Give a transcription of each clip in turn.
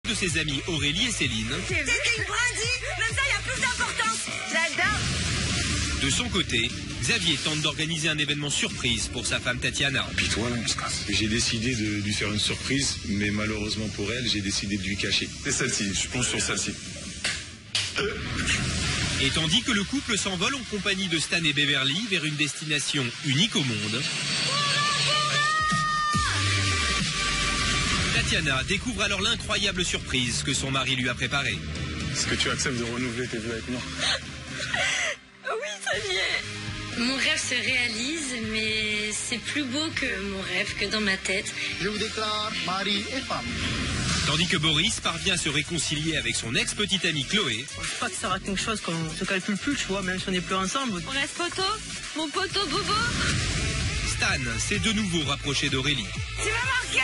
de ses amis Aurélie et Céline. C'était une brindille, même ça, il y a plus d'importance. J'adore. De son côté, Xavier tente d'organiser un événement surprise pour sa femme Tatiana. Puis toi, là, on se casse. J'ai décidé de lui faire une surprise, mais malheureusement pour elle, j'ai décidé de lui cacher. C'est celle-ci, je plonge sur celle-ci. Et tandis que le couple s'envole en compagnie de Stan et Beverly vers une destination unique au monde, Tatiana découvre alors l'incroyable surprise que son mari lui a préparée. Est-ce que tu acceptes de renouveler tes vœux avec moi? Oui, ça y est. Mon rêve se réalise, mais c'est plus beau que mon rêve, que dans ma tête. Je vous déclare mari et femme. Tandis que Boris parvient à se réconcilier avec son ex-petite amie Chloé. Je crois que ça sera quelque chose qu'on se calcule plus, tu vois, même si on n'est plus ensemble. On reste poteau? Mon poteau bobo? Stan s'est de nouveau rapproché d'Aurélie. Tu m'as marqué.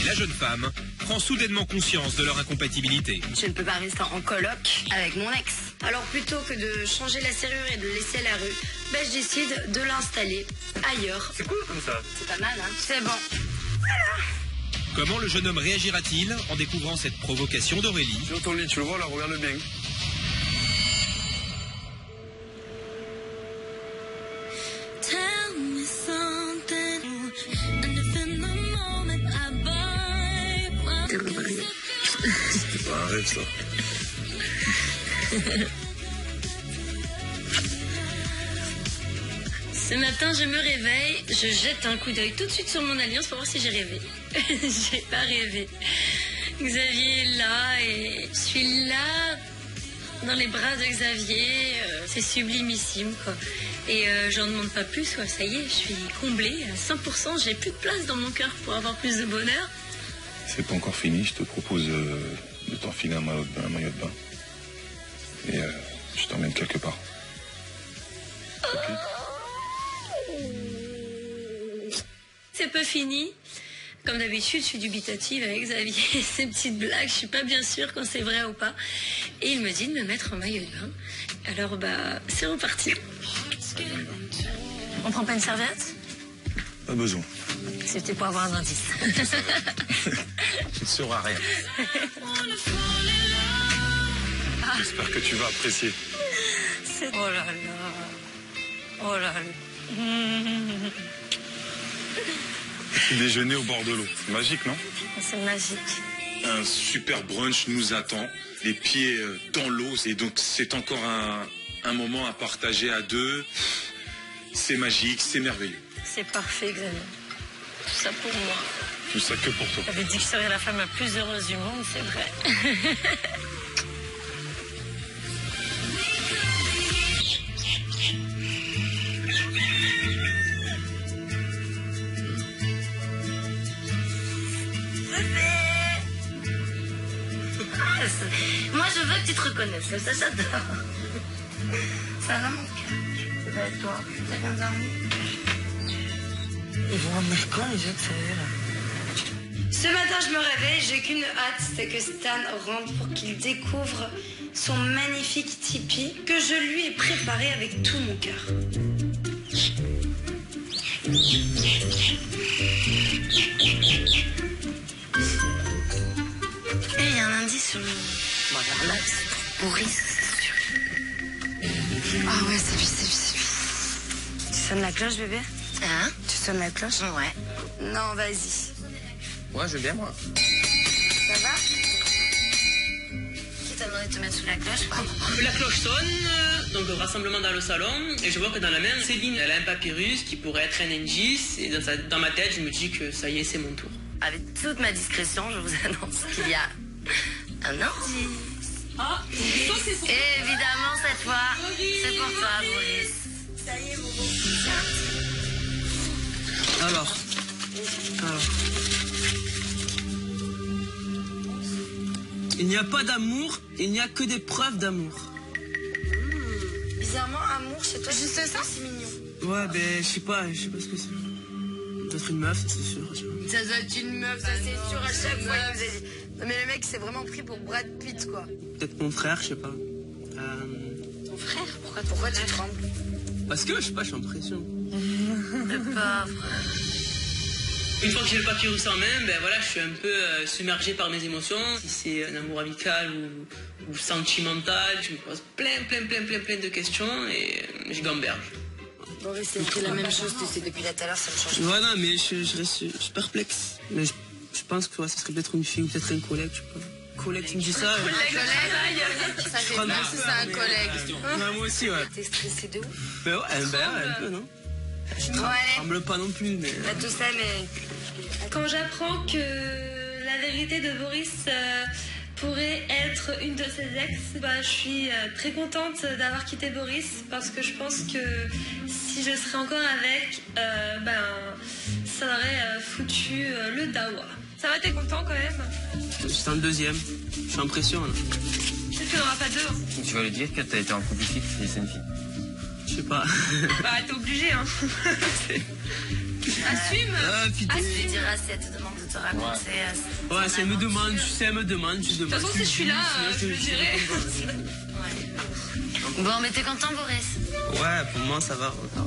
Et la jeune femme prend soudainement conscience de leur incompatibilité. Je ne peux pas rester en coloc avec mon ex. Alors plutôt que de changer la serrure et de le laisser à la rue, ben je décide de l'installer ailleurs. C'est cool comme ça. C'est pas mal, hein? C'est bon. Comment le jeune homme réagira-t-il en découvrant cette provocation d'Aurélie? Sur ton lit, tu le vois là, regarde bien. C'était pas un rêve, ça. Ce matin, je me réveille, je jette un coup d'œil tout de suite sur mon alliance pour voir si j'ai rêvé. J'ai pas rêvé. Xavier est là et je suis là dans les bras de Xavier. C'est sublimissime, quoi. Et j'en demande pas plus, quoi. Ça y est, je suis comblée à 100%. J'ai plus de place dans mon cœur pour avoir plus de bonheur. C'est pas encore fini, je te propose de t'enfiler un maillot de bain. Et je t'emmène quelque part. Ok. C'est pas fini. Comme d'habitude, je suis dubitative avec Xavier et ses petites blagues. Je suis pas bien sûre quand c'est vrai ou pas. Et il me dit de me mettre en maillot de bain. Alors, bah, c'est reparti. On prend pas une serviette? Pas besoin. C'était pour avoir un indice. Tu ne sauras rien. J'espère que tu vas apprécier. Oh là là. Oh là là. Petit déjeuner au bord de l'eau. C'est magique, non? C'est magique. Un super brunch nous attend, les pieds dans l'eau. Et donc, c'est encore un moment à partager à deux. C'est magique, c'est merveilleux. C'est parfait, Xavier. Tout ça pour moi. Tout ça que pour toi. J'avais dit que je serais la femme la plus heureuse du monde, c'est vrai. Moi, je veux que tu te reconnaisses, comme ça, j'adore. Ça va, mon cœur? C'est pas avec toi. T'as bien dormi? Ils vont emmener quand les autres, ça y est, là? Ce matin, je me réveille, j'ai qu'une hâte, c'est que Stan rentre pour qu'il découvre son magnifique tipi que je lui ai préparé avec tout mon cœur. Et il y a un indice sur le... Bon, alors là, c'est pour Boris, c'est sûr. Ah ouais, c'est lui, c'est lui, c'est lui. Tu sonnes la cloche, bébé? Hein? Tu sonnes la cloche? Ouais. Non, vas-y. Ouais, je veux bien, moi. Ça va? Qui t'a demandé de te mettre sous la cloche? La cloche sonne, donc le rassemblement dans le salon, et je vois que dans la main, Céline, elle a un papyrus qui pourrait être un indice, et dans ma tête, je me dis que ça y est, c'est mon tour. Avec toute ma discrétion, je vous annonce qu'il y a un indice. Ah, ça c'est pour Et évidemment, cette fois, c'est pour toi, Boris. Ça y est, mon Alors. Il n'y a pas d'amour, il n'y a que des preuves d'amour. Bizarrement, amour chez toi, juste ça, c'est mignon. Ouais, ben, je sais pas ce que c'est. Ça doit être une meuf, ça c'est sûr. Tu vois. Ça doit être une meuf, ça c'est sûr, à chaque fois il nous a dit. Non mais le mec s'est vraiment pris pour Brad Pitt, quoi. Peut-être mon frère, je sais pas. Ton frère? Pourquoi tu trembles? Parce que, je sais pas, je suis en pression. Le pauvre. Une fois que j'ai le papyrus en main, ben voilà, je suis un peu submergé par mes émotions. Si c'est un amour amical ou sentimental, je me pose plein de questions et je gamberge. Boris, c'est la même chose, tu sais, depuis tout à l'heure, ça me change. Voilà, mais je suis perplexe. Mais je pense que ça serait peut-être une fille ou peut-être un collègue, je sais pas. Collègue, tu me dis ça. Un collègue, ça fait peur si c'est un collègue. Ouais, moi aussi, ouais. T'es stressé de ouf? Mais ouais, un peu, non? Je Bon, allez. tremble pas non plus, mais... Pas tout ça, mais... Quand j'apprends que la vérité de Boris pourrait être une de ses ex, bah, je suis très contente d'avoir quitté Boris parce que je pense que si je serais encore avec, ça aurait foutu le dawa. Ça va, t'es content quand même? C'est un deuxième. Je suis en pression, là. Peut-être qu'il n'y en aura pas deux. Tu vas lui dire que t'as été en couple fixe et c'est une fille. Je sais pas. Bah, t'es obligé, hein. Assume. Tu lui diras si elle te demande de te raconter. Ouais, si elle me demande, je demande. De toute façon, si je suis là, je le dirai. Bon, mais t'es content, Boris? Ouais, pour moi, ça va. Regarde,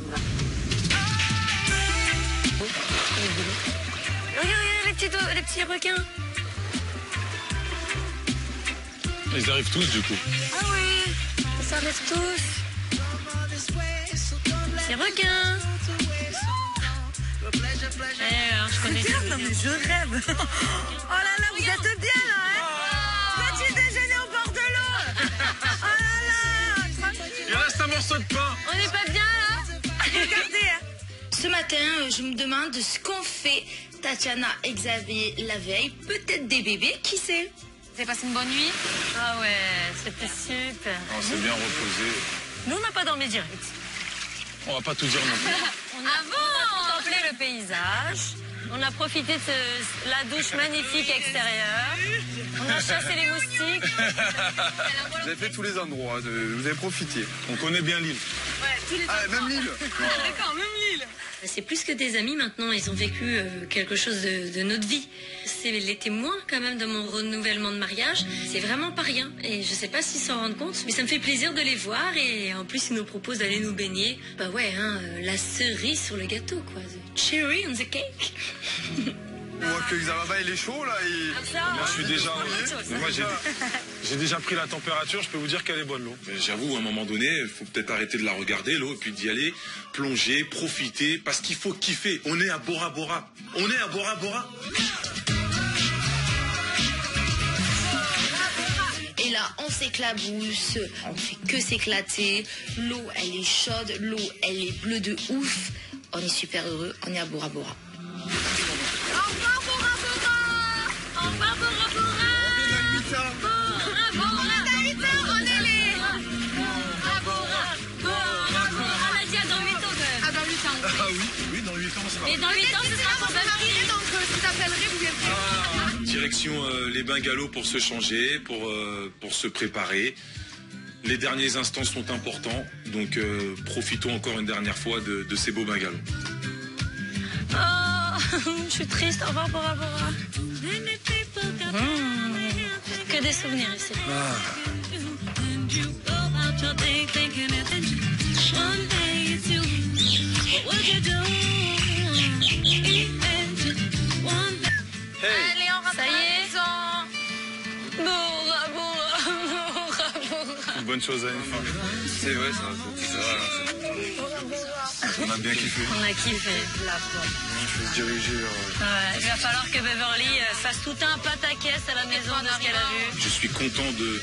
les petits requins. Ils arrivent tous du coup. Ah oui, ils s'arrêtent tous. Petits requins. Je connais. Non, mais je rêve. Oh là là, vous êtes bien là, hein? Petit déjeuner au bord de l'eau. Oh là là. Il reste un morceau de pain. On n'est pas bien là? Regardez, hein. Ce matin, je me demande ce qu'ont fait Tatiana et Xavier la veille. Peut-être des bébés, qui sait? Vous avez passé une bonne nuit? Ah ouais, c'était super. On s'est bien reposé. Nous, on n'a pas dormi direct. On va pas tout dire non plus. On a contemplé le paysage. On a profité de la douche magnifique extérieure. On a chassé les moustiques. Vous avez fait tous les endroits, vous avez profité. On connaît bien l'île. Ouais, tous les Ah, même l'île. D'accord, même l'île. C'est plus que des amis maintenant, ils ont vécu quelque chose de notre vie. C'est les témoins quand même de mon renouvellement de mariage. C'est vraiment pas rien. Et je sais pas s'ils s'en rendent compte, mais ça me fait plaisir de les voir. Et en plus, ils nous proposent d'aller nous baigner. Bah ouais, hein, la cerise sur le gâteau, quoi. The cherry on the cake. On voit que Xababa il est chaud là. Moi je suis déjà. Moi j'ai déjà pris la température, je peux vous dire qu'elle est bonne l'eau. J'avoue, à un moment donné, il faut peut-être arrêter de la regarder l'eau et puis d'y aller, plonger, profiter, parce qu'il faut kiffer. On est à Bora Bora. On est à Bora Bora. Et là, on s'éclabousse, on fait que s'éclater. L'eau, elle est chaude, l'eau, elle est bleue de ouf. On est super heureux, on est à Bora Bora. Au revoir, Bora Bora. Au revoir, Bora Bora. Bora Bora. Dans 8 heures, on est les. Bora Bora. Bora Bora. On a dit dans 8 ans quand même. Ah, dans 8 ans. Ah oui, dans 8 ans c'est Et dans 8 ans, ce sera pour marié, donc je t'appellerai, vous viendrez. Direction les bungalows pour se changer, pour se préparer. Les derniers instants sont importants, donc profitons encore une dernière fois de ces beaux bungalows. Oh, je suis triste. Au revoir, Bora Bora. Que des souvenirs ici. Allez, on rentre Ça y à la est. maison. Bora Bora, Bora Bora. Une bonne chose à une femme. C'est vrai ça. On a bien kiffé. On a kiffé. Il faut se diriger vers... Ouais, il va falloir que Beverly fasse tout un pataquès à la maison de ce qu'elle a vu. Je suis content de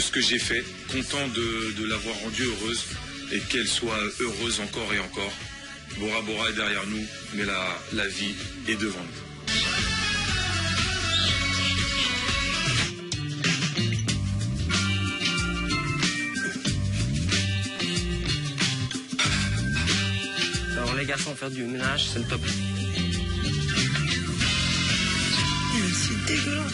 ce que j'ai fait, content de l'avoir rendue heureuse et qu'elle soit heureuse encore et encore. Bora Bora est derrière nous, mais la vie est devant nous. Alors les garçons, faire du ménage, c'est le top. C'est dégueulasse.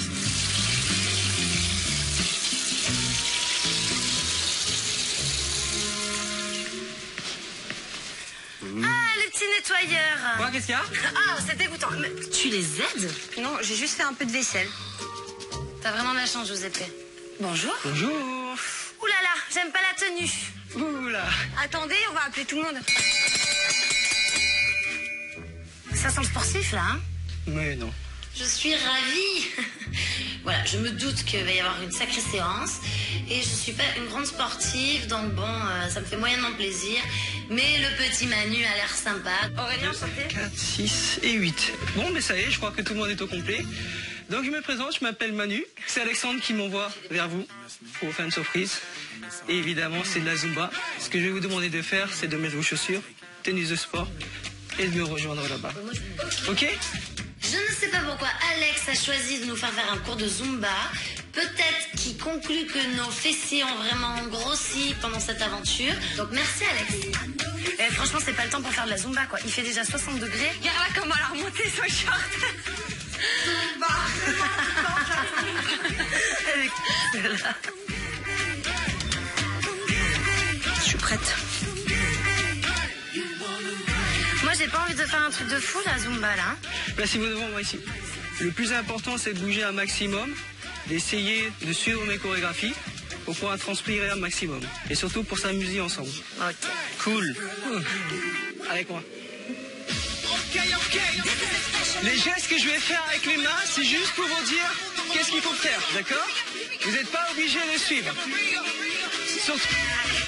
Ah, le petit nettoyeur. Quoi, qu'est-ce qu'il y a? Ah, c'est dégoûtant. Mais Tu les aides? non, j'ai juste fait un peu de vaisselle. T'as vraiment de la chance, Giuseppe. Bonjour. Bonjour. Ouh là là, j'aime pas la tenue. Oula. Attendez, on va appeler tout le monde. Ça sent le sportif, là, hein? Mais non. Je suis ravie. Voilà, je me doute qu'il va y avoir une sacrée séance. Et je suis pas une grande sportive, donc bon, ça me fait moyennement plaisir. Mais le petit Manu a l'air sympa. Aurélien, chantez. 4, 6 et 8. Bon, mais ça y est, je crois que tout le monde est au complet. Donc je me présente, je m'appelle Manu. C'est Alexandre qui m'envoie vers vous pour vous faire une surprise. Et évidemment, c'est de la Zumba. Ce que je vais vous demander de faire, c'est de mettre vos chaussures, tenue de sport, et de me rejoindre là-bas. Ok ? Je ne sais pas pourquoi Alex a choisi de nous faire un cours de Zumba. Peut-être qu'il conclut que nos fessiers ont vraiment grossi pendant cette aventure. Donc merci Alex. Et franchement, c'est pas le temps pour faire de la Zumba, quoi. Il fait déjà 60 degrés. Regarde là comment elle a remonté son short. Zumba. Je suis prête. Moi, j'ai pas envie de faire un truc de fou, la Zumba, là. Placez-vous devant moi ici. Le plus important, c'est de bouger un maximum, d'essayer de suivre mes chorégraphies pour pouvoir transpirer un maximum. Et surtout pour s'amuser ensemble. Ok. Cool. Avec moi. Les gestes que je vais faire avec les mains, c'est juste pour vous dire qu'est-ce qu'il faut faire, d'accord? Vous n'êtes pas obligé de suivre. Surtout...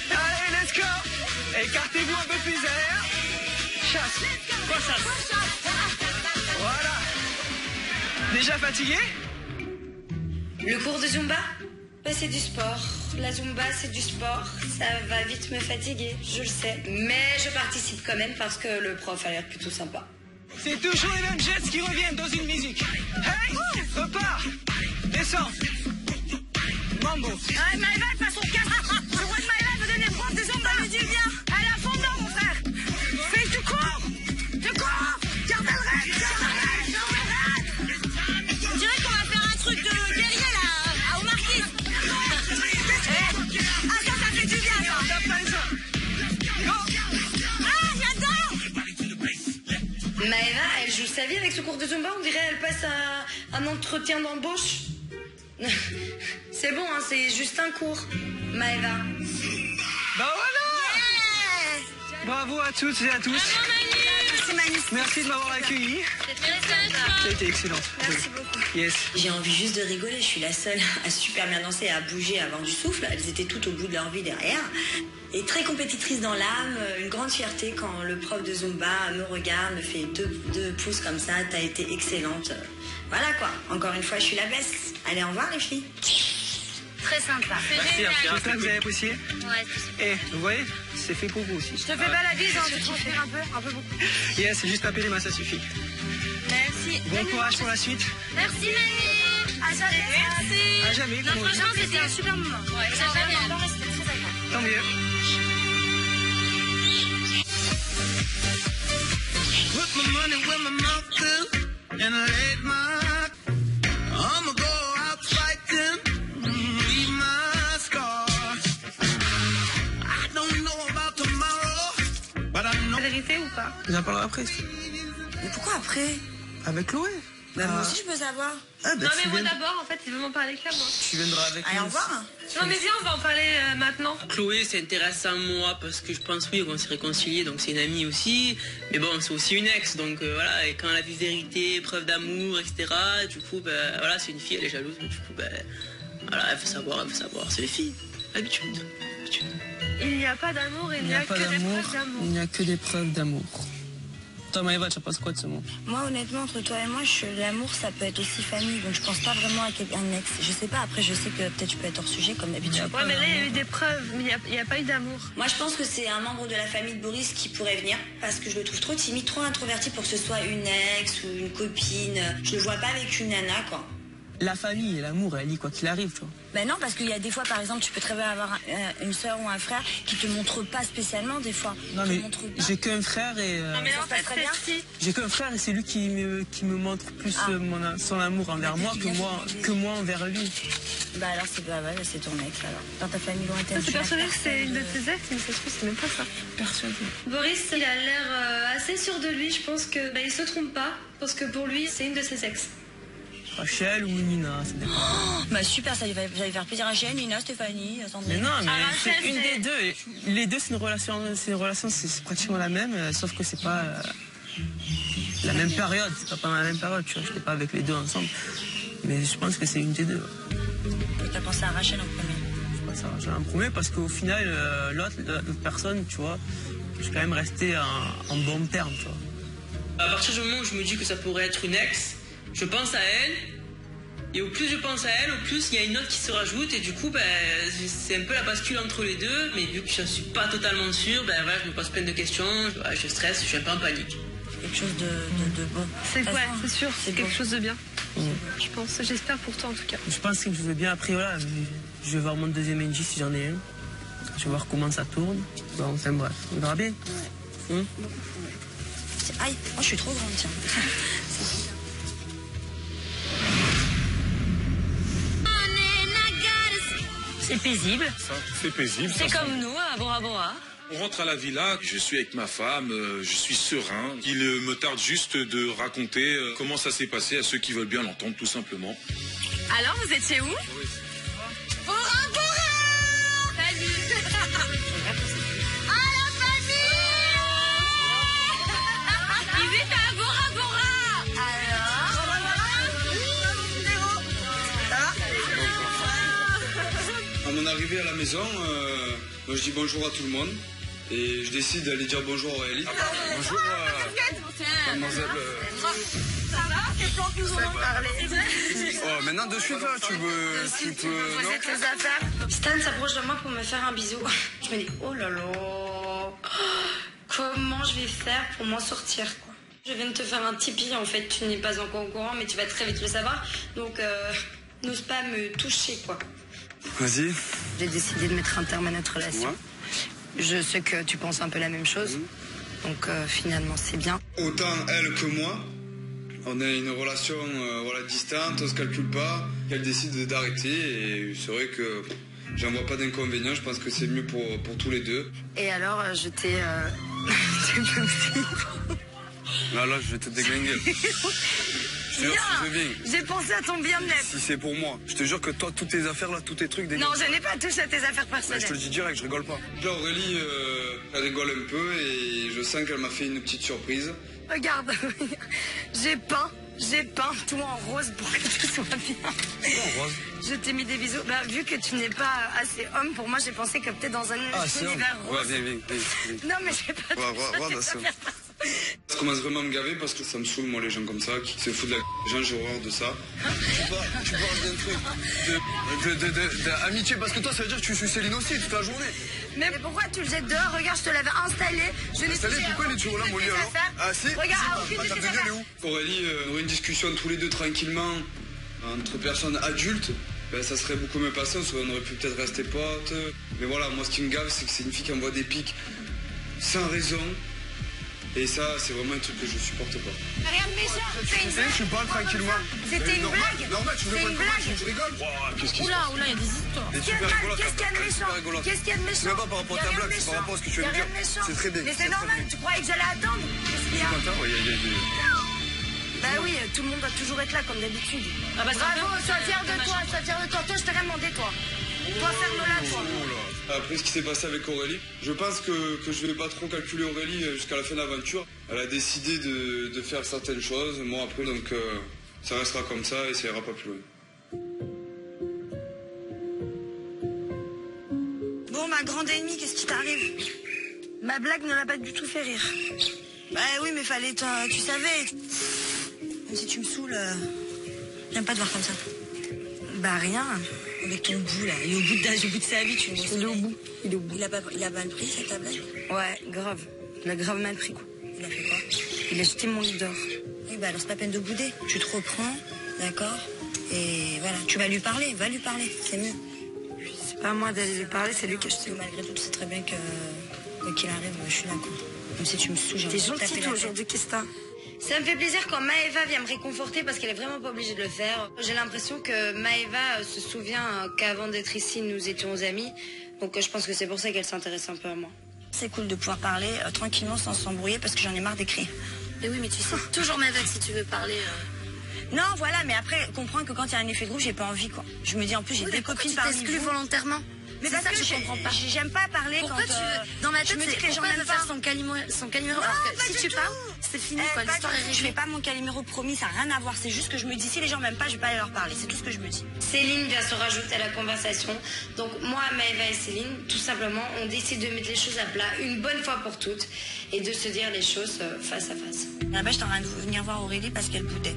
Allez, let's go! Écartez-vous un peu plus à l'air. Chasse. Quoi chasse? Voilà. Déjà fatigué? Le cours de Zumba? C'est du sport. La Zumba, c'est du sport. Ça va vite me fatiguer, je le sais. Mais je participe quand même parce que le prof a l'air plutôt sympa. C'est toujours les mêmes gestes qui reviennent dans une musique. Hey! Repars! Descends! Mambo! Ah, Maëva, elle passe son casque. Je vois que Maëva veut donner prof de Zumba. Ça lui dit bien. Elle a fondant, mon frère. Fais, tu cours! Tu cours! Garde le rêve! On dirait qu'on va faire un truc de guerrier, là, à Omarquis. Ah, ça fait du bien, ça. Ah, j'adore! Maëva, elle joue sa vie avec ce cours de Zumba. On dirait qu'elle passe un entretien d'embauche. C'est bon, hein, c'est juste un cours, Maëva. Bah voilà! Bravo à toutes et à tous. Merci de m'avoir accueilli. Ça a été excellent. Merci beaucoup. Yes. J'ai envie juste de rigoler. Je suis la seule à super bien danser, à bouger, à avoir du souffle. Elles étaient toutes au bout de leur vie derrière. Et très compétitrice dans l'âme. Une grande fierté quand le prof de Zumba me regarde, me fait deux pouces comme ça. T'as été excellente. Voilà quoi. Encore une fois, je suis la baisse. Allez, au revoir les filles. Très sympa. Merci, j'espère que vous avez apprécié. Ouais. Et vous voyez, c'est fait pour vous aussi. Je te fais pas la bise, hein, je transpire un peu beaucoup. Yes, c'est juste taper les mains, ça suffit. Merci. Bon courage pour la suite. Merci Manu. À jamais. Merci. À jamais. Notre chance, c'était un super moment. Ouais, ça va bien. C'était très agréable. Tant mieux. Put my money where my mouth is and let my I'ma go out fighting, leave my scars. I don't know about tomorrow, but I know. La vérité ou pas? J'en parlerai après. Mais pourquoi après? Avec Chloé. Bah, moi aussi, je peux savoir. Ah, bah, Non, mais moi d'abord, en fait, il veut m'en parler que là, moi. Tu viendras avec Allez, nous. au revoir. Non, mais viens, on va en parler maintenant. Chloé s'intéresse à moi parce que je pense, oui, qu'on s'est réconciliés, donc c'est une amie aussi. Mais bon, c'est aussi une ex, donc voilà, et quand elle a vu vérité, preuve d'amour, etc., du coup, ben voilà, c'est une fille, elle est jalouse, mais du coup, ben voilà, elle veut savoir, c'est les filles, habitude. Il n'y a pas d'amour, il n'y a que des preuves d'amour. Il n'y a que des preuves d'amour. Toi, Maëva, tu penses quoi de ce mot? Moi, honnêtement, entre toi et moi, l'amour, ça peut être aussi famille. Donc, je pense pas vraiment à un ex. Je sais pas, après, je sais que peut-être je peux être hors sujet, comme d'habitude. Ouais, mais là, il y a eu des preuves, mais il n'y a pas eu d'amour. Moi, je pense que c'est un membre de la famille de Boris qui pourrait venir, parce que je le trouve trop timide, trop introverti pour que ce soit une ex ou une copine. Je le vois pas avec une nana, quoi. La famille et l'amour, elle dit quoi qu'il arrive, tu vois. Ben non, parce qu'il y a des fois, par exemple, tu peux très bien avoir une soeur ou un frère qui te montre pas spécialement, des fois. Non, mais j'ai qu'un frère et... Non, mais non, ça très bien. J'ai qu'un frère et c'est lui qui me montre plus son amour envers moi que moi envers lui. Bah alors, c'est ton ex, alors. Dans ta famille lointaine. Je suis persuadée que c'est une de tes ex, mais ça se trouve, c'est même pas ça. Persuadée. Boris, il a l'air assez sûr de lui. Je pense que il se trompe pas, parce que pour lui, c'est une de ses ex. Rachel ou Nina, ça dépend. Oh, bah super, ça va faire plaisir à Rachel, Nina, Stéphanie, Sandrine. Mais non, mais c'est une des deux. Les deux, c'est une relation, c'est pratiquement la même, sauf que c'est pas La même période, c'est pas pendant la même période, tu vois, j'étais pas avec les deux ensemble. Mais je pense que c'est une des deux. Et t'as pensé à Rachel en premier? Je pense à Rachel en premier parce qu'au final, l'autre personne, tu vois, je suis quand même resté en bon terme, tu vois. À partir du moment où je me dis que ça pourrait être une ex, je pense à elle. Et au plus je pense à elle, au plus il y a une autre qui se rajoute. Et du coup, c'est un peu la bascule entre les deux. Mais vu que je ne suis pas totalement sûr, voilà, je me pose plein de questions. Je stresse, je suis un peu en panique. Quelque chose de bon. C'est c'est sûr, c'est quelque chose de bien. Je pense, j'espère pour toi en tout cas. Je pense que je vais bien. Après, voilà, je vais voir mon deuxième NJ si j'en ai un. Je vais voir comment ça tourne. Bon, enfin bref, on verra bien. Aïe, je suis trop grande, tiens. C'est paisible. C'est paisible. C'est comme nous, à Bora Bora. On rentre à la villa, je suis avec ma femme, je suis serein. Il me tarde juste de raconter comment ça s'est passé à ceux qui veulent bien l'entendre, tout simplement. Alors, vous étiez où? Bora Bora! Salut! Ah, la famille! Ils étaient à Bora Bora! À mon arrivée à la maison, moi je dis bonjour à tout le monde et je décide d'aller dire bonjour à Aurélie. Bonjour mademoiselle. Ça va? C'est toi que nous en parler. Oh, maintenant de suite là, tu peux. Poser tes affaires. Stan s'approche de moi pour me faire un bisou. Je me dis, oh là là, comment je vais faire pour m'en sortir, quoi. Je viens de te faire un Tipeee, en fait, tu n'es pas encore au courant, mais tu vas très vite le savoir. Donc, n'ose pas me toucher, quoi. Vas-y. J'ai décidé de mettre un terme à notre relation. Ouais. Je sais que tu penses un peu la même chose. Donc, finalement, c'est bien. Autant elle que moi, on a une relation distante, on se calcule pas. Elle décide d'arrêter et c'est vrai que j'en vois pas d'inconvénient. Je pense que c'est mieux pour tous les deux. Et alors, je t'ai... Là, je vais te déglinguer. Je te jure, si je viens. J'ai pensé à ton bien-être. Si c'est pour moi. Je te jure que toi, toutes tes affaires là, tous tes trucs... Non, je n'ai pas touché à tes affaires personnelles. Je te le dis direct, je rigole pas. Là, Aurélie, elle rigole un peu et je sens qu'elle m'a fait une petite surprise. Regarde, j'ai peint tout en rose pour que tu sois bien. En rose. Je t'ai mis des bisous. Vu que tu n'es pas assez homme, pour moi, j'ai pensé que peut-être dans un univers rose. Ouais, viens. Non, mais j'ai pas touché à tes affaires personnelles. Ça commence vraiment à me gaver parce que ça me saoule, moi, les gens comme ça, qui se foutent de la gens, j'ai horreur de ça. Tu parles d'un truc d'amitié, parce que toi, ça veut dire que tu suis Céline aussi toute la journée. Mais pourquoi tu le jettes dehors? Regarde, je te l'avais installé. Je n'ai touché pourquoi il est toujours là, mon lit, alors? Ah, si? Regarde, aucune de tes affaires. Elle est où? Aurélie, on aurait une discussion tous les deux tranquillement, entre personnes adultes. Ça serait beaucoup mieux passé, on aurait pu peut-être rester potes. Mais voilà, moi, ce qui me gave, c'est que c'est une fille qui envoie des pics sans raison. Et ça, c'est vraiment un truc que je supporte pas. Rien de méchant, c'est une blague. Je parle tranquillement. C'était une blague. Normal, tu veux pas une blague. Je rigole. Qu'est-ce qui se passe? Oula, il y a des histoires. Qu'est-ce qu'il y a de méchant? Qu'est-ce qu'il y a de méchant? C'est même pas par rapport à ta blague, c'est par rapport à ce que tu viens de dire. C'est très bien. Mais c'est normal, tu croyais que j'allais attendre? Qu'est-ce qu'il y a? Bah oui, tout le monde doit toujours être là comme d'habitude. Bravo, sois fier de toi, sois fier de toi. Toi, je t'ai rien demandé, toi. Toi, ferme-la, toi. Après ce qui s'est passé avec Aurélie, je pense que je vais pas trop calculer Aurélie jusqu'à la fin de l'aventure. Elle a décidé de faire certaines choses, moi après, donc ça restera comme ça et ça ira pas plus loin. Bon, ma grande ennemie, qu'est-ce qui t'arrive? Ma blague ne l'a pas du tout fait rire. Bah oui, mais fallait, tu savais. Même si tu me saoules, j'aime pas te voir comme ça. Bah rien. Avec ton bout là, il est au bout de sa vie, tu vois. Il est au bout. Il a mal pris cette blague? Ouais, grave. Il a grave mal pris, quoi. Il a fait quoi? Il a jeté mon livre d'or. Oui, bah alors c'est pas peine de bouder. Tu te reprends, d'accord? Et voilà, tu vas lui parler, c'est mieux. C'est pas à moi d'aller lui parler, c'est lui qui a jeté. Malgré tout, tu sais très bien que quoi qu'il arrive, je suis là, quoi. Même si tu me saoules, j'ai T'es gentil, toi, aujourd'hui, qu'est-ce que t'as? Ça me fait plaisir quand Maëva vient me réconforter parce qu'elle est vraiment pas obligée de le faire. J'ai l'impression que Maëva se souvient qu'avant d'être ici, nous étions amis. Donc je pense que c'est pour ça qu'elle s'intéresse un peu à moi. C'est cool de pouvoir parler tranquillement sans s'embrouiller parce que j'en ai marre d'écrire. Mais oui, mais tu sais, toujours Maëva que si tu veux parler... Non, voilà, mais après, comprends que quand il y a un effet de groupe, j'ai pas envie, quoi. Je me dis, en plus, j'ai des copines parmi vous. Tu t'exclus volontairement? Mais c'est ça que je comprends pas. J'aime pas parler pourquoi quand dans ma tête, je me dis que les gens pourquoi n'aiment faire pas son calimero alors que si tu parles, c'est fini quoi, l'histoire est Je réglée. fais pas mon calimero promis, ça n'a rien à voir. C'est juste que je me dis si les gens m'aiment pas, je vais pas aller leur parler. C'est tout ce que je me dis. Céline vient se rajouter à la conversation. Donc moi, Maëva et Céline, tout simplement, on décide de mettre les choses à plat une bonne fois pour toutes et de se dire les choses face à face. Là-bas, j'étais en train de venir voir Aurélie parce qu'elle boudait.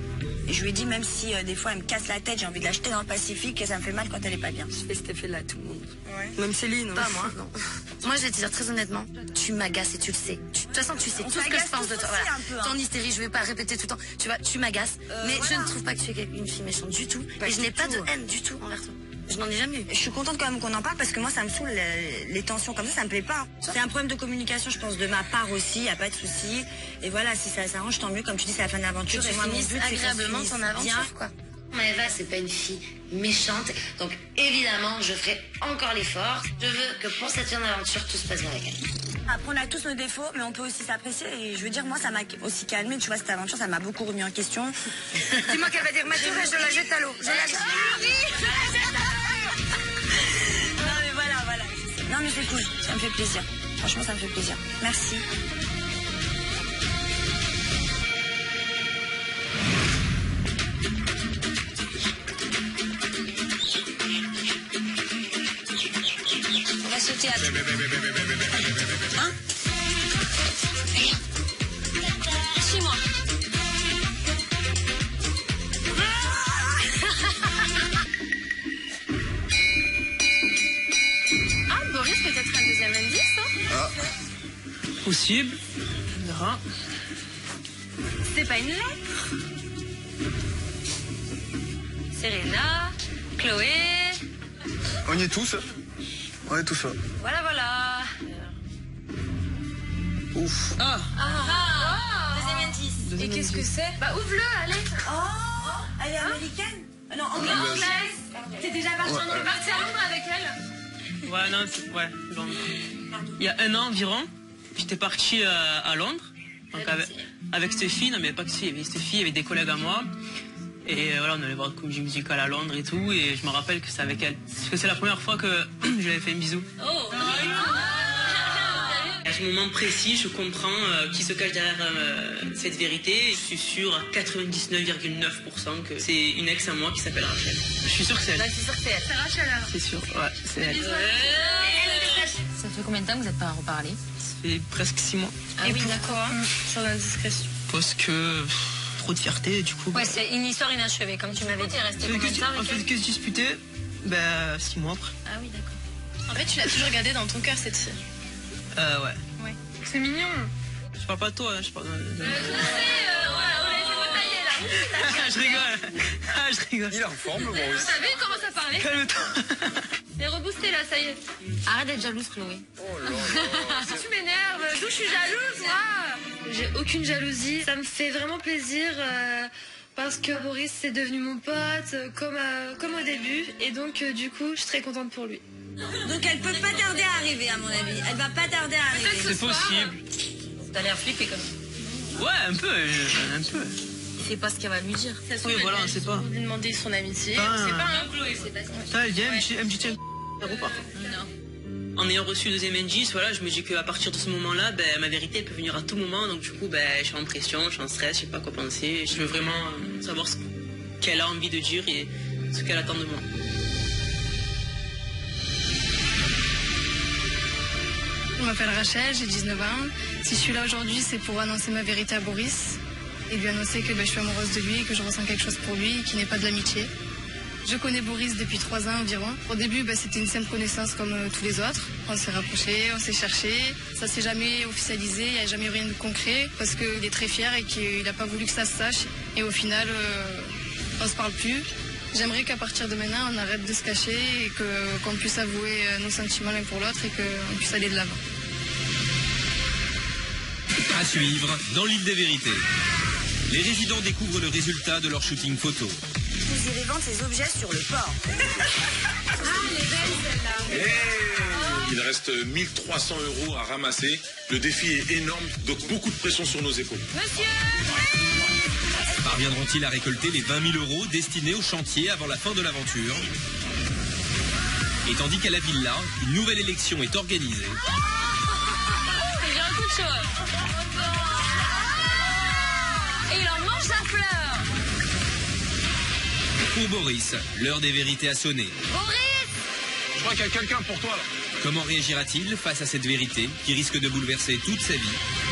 Et je lui ai dit, même si des fois elle me casse la tête, j'ai envie de l'acheter dans le Pacifique et ça me fait mal quand elle est pas bien. Je fais cet effet-là à tout le monde. Ouais. Même Céline. Pas moi, non. Moi, je vais te dire très honnêtement, tu m'agaces et tu le sais. De toute façon, tu sais tout ce que je pense de toi. Voilà. un peu, hein. Ton hystérie, je vais pas répéter tout le temps. Tu vois, tu m'agaces. Mais voilà. je ne trouve pas que tu es une fille méchante du tout. Et je n'ai pas de haine du tout envers toi. Je n'en ai jamais eu. Je suis contente quand même qu'on en parle parce que moi ça me saoule les tensions comme ça me plaît pas. C'est un problème de communication, je pense, de ma part aussi, y a pas de souci. Et voilà, si ça s'arrange, tant mieux. Comme tu dis, c'est la fin de l'aventure. Que tu Et moi, mon finisses but, c'est que ça se agréablement finisse ton aventure, bien. quoi. Maëva, c'est pas une fille méchante, donc évidemment, je ferai encore l'effort. Je veux que pour cette fin d'aventure, tout se passe bien avec elle. Après, on a tous nos défauts, mais on peut aussi s'apprécier. Et je veux dire, moi, ça m'a aussi calmé. Tu vois, cette aventure, ça m'a beaucoup remis en question. Dis-moi qu'elle va dire Mathieu, je la jette à l'eau. Je la jette. Non, mais voilà. Non, mais c'est cool. Ça me fait plaisir. Franchement, ça me fait plaisir. Merci. On va sauter à Hein? Suis-moi. Ah, Boris, peut-être un deuxième indice, hein? Possible. On verra. C'est pas une lettre. Serena, Chloé. On y est tous. On est tous là. Voilà. Ouf. Ah, Deuxième indice. Et qu'est-ce que c'est? Bah, ouvre-le, allez. Oh, elle est américaine? Non, anglaise. T'es déjà parti Ouais, T'es parti à Londres avec elle? ouais, non, ouais, Londres. Il y a 1 an environ, j'étais parti à Londres. Donc avec cette fille, non mais pas que cette fille, il y avait cette fille, il y avait des collègues à moi. Et voilà, on allait voir une comédie musicale à Londres et tout. Et je me rappelle que c'est avec elle. Parce que c'est la première fois que je lui avais fait un bisou. Oh. À ce moment précis, je comprends qui se cache derrière cette vérité. Je suis sûr à 99,9% que c'est une ex à moi qui s'appelle Rachel. Je suis sûr que c'est elle. Bah, c'est sûr que c'est elle. C'est Rachel, alors. C'est sûr, ouais, c'est elle. Ça fait combien de temps que vous n'êtes pas reparlé? Ça fait presque 6 mois. Ah oui, d'accord. Sur l'indiscrétion. Parce que trop de fierté, du coup. Ouais, c'est une histoire inachevée, comme tu m'avais dit. Resté En combien de temps fait, avec elle? que se disputer, ben 6 mois après. Ah oui, d'accord. En fait, tu l'as toujours gardée dans ton cœur, cette fille. Ouais. Ouais. C'est mignon. Je parle pas de toi, hein, je parle de... Je rigole. Je rigole. Il est en forme, le Boris. T'as vu comment ça parlait? Calme-toi. C'est reboosté là, ça y est. Arrête d'être jalouse, Chloé. Oh là là. Tu m'énerves. D'où je suis jalouse, moi? J'ai aucune jalousie. Ça me fait vraiment plaisir parce que Boris c'est devenu mon pote comme au début. Et donc, du coup, je suis très contente pour lui. Donc, elle peut pas tarder à arriver, à mon avis. Elle va pas tarder à arriver. C'est possible. T'as l'air flippé comme ça. Ouais, un peu. C'est pas ce qu'elle va lui dire. Oui, voilà, on sait pas. Lui demander son amitié. Ah. C'est pas un Chloé, c'est pas Ça, elle dit, elle me dit, tiens, ça repart. Non. En ayant reçu le deuxième indice, voilà, je me dis qu'à partir de ce moment-là, ben, ma vérité elle peut venir à tout moment. Donc du coup, ben, je suis en pression, je suis en stress, je sais pas quoi penser. Je veux vraiment savoir ce qu'elle a envie de dire et ce qu'elle attend de moi. Je m'appelle Rachel, j'ai 19 ans. Si je suis là aujourd'hui, c'est pour annoncer ma vérité à Boris et lui annoncer que je suis amoureuse de lui, que je ressens quelque chose pour lui, qui n'est pas de l'amitié. Je connais Boris depuis 3 ans environ. Au début, c'était une simple connaissance comme tous les autres. On s'est rapprochés, on s'est cherchés. Ça s'est jamais officialisé, il n'y a jamais eu rien de concret parce qu'il est très fier et qu'il n'a pas voulu que ça se sache. Et au final, on ne se parle plus. J'aimerais qu'à partir de maintenant, on arrête de se cacher et qu'on puisse avouer nos sentiments l'un pour l'autre et qu'on puisse aller de l'avant. À suivre dans l'île des vérités. Les résidents découvrent le résultat de leur shooting photo. Vous irez vendre ces objets sur le port. Ah, elle est belle celle-là. Il reste 1300 € à ramasser. Le défi est énorme, donc beaucoup de pression sur nos épaules. Monsieur! Parviendront-ils à récolter les 20 000 € destinés au chantier avant la fin de l'aventure? Et tandis qu'à la villa, une nouvelle élection est organisée. J'ai un coup de chaud. Et il en mange sa fleur. Pour Boris, l'heure des vérités a sonné. Boris! Je crois qu'il y a quelqu'un pour toi là. Comment réagira-t-il face à cette vérité qui risque de bouleverser toute sa vie?